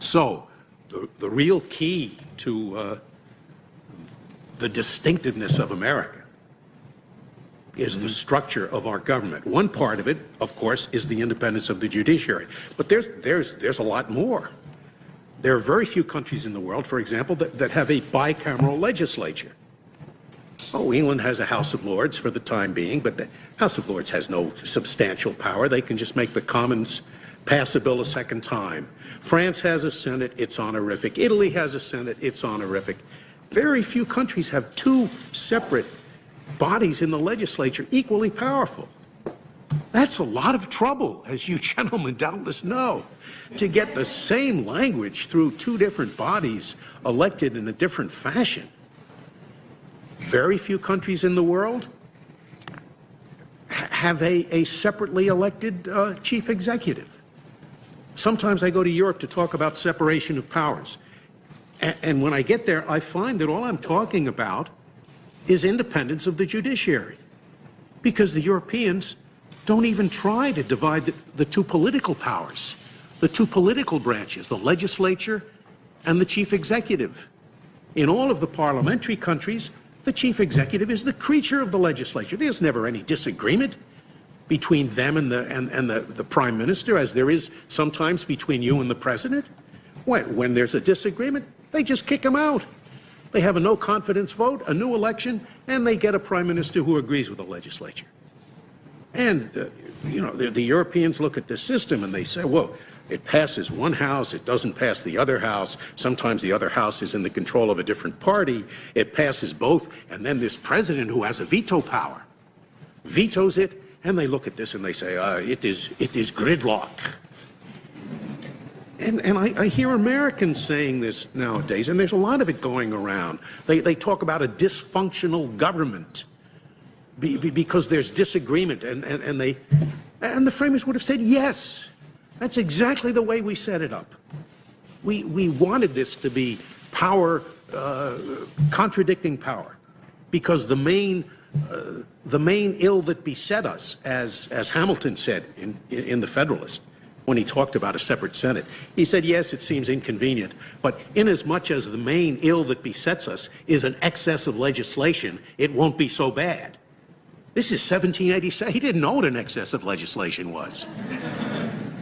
So the real key to the distinctiveness of America is the structure of our government. One part of it, of course, is the independence of the judiciary. But there's a lot more. There are very few countries in the world, for example, that have a bicameral legislature. Oh, England has a House of Lords for the time being, but the House of Lords has no substantial power. They can just make the Commons pass a bill a second time. France has a Senate, it's honorific. Italy has a Senate, it's honorific. Very few countries have two separate bodies in the legislature equally powerful. That's a lot of trouble, as you gentlemen doubtless know, to get the same language through two different bodies elected in a different fashion. Very few countries in the world have a separately elected chief executive. Sometimes I go to Europe to talk about separation of powers. And when I get there, I find that all I'm talking about is independence of the judiciary. Because the Europeans don't even try to divide the two political powers, the two political branches, the legislature and the chief executive. In all of the parliamentary countries, the chief executive is the creature of the legislature. There's never any disagreement between them and the prime minister, as there is sometimes between you and the president. When there's a disagreement, they just kick him out. They have a no confidence vote, a new election, and they get a prime minister who agrees with the legislature. And, you know, the Europeans look at this system and they say, well, it passes one house, it doesn't pass the other house. Sometimes the other house is in the control of a different party. It passes both, and then this president who has a veto power vetoes it, and they look at this and they say, it is gridlock. And I hear Americans saying this nowadays, and there's a lot of it going around. They talk about a dysfunctional government because there's disagreement, and the framers would have said, yes, that's exactly the way we set it up. We wanted this to be power contradicting power, because the main ill that beset us, as Hamilton said in the Federalist, when he talked about a separate Senate. He said, yes, it seems inconvenient, but inasmuch as the main ill that besets us is an excess of legislation, it won't be so bad. This is 1787. He didn't know what an excess of legislation was.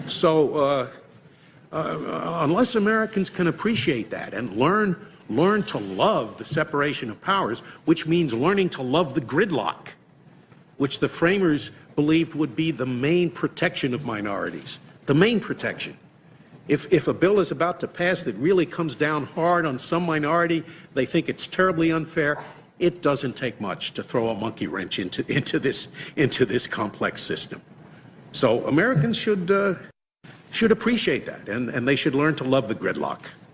So unless Americans can appreciate that and learn to love the separation of powers, which means learning to love the gridlock, which the framers believed would be the main protection of minorities. The main protection. If a bill is about to pass that really comes down hard on some minority, they think it's terribly unfair. It doesn't take much to throw a monkey wrench into this complex system. So Americans should appreciate that, and they should learn to love the gridlock.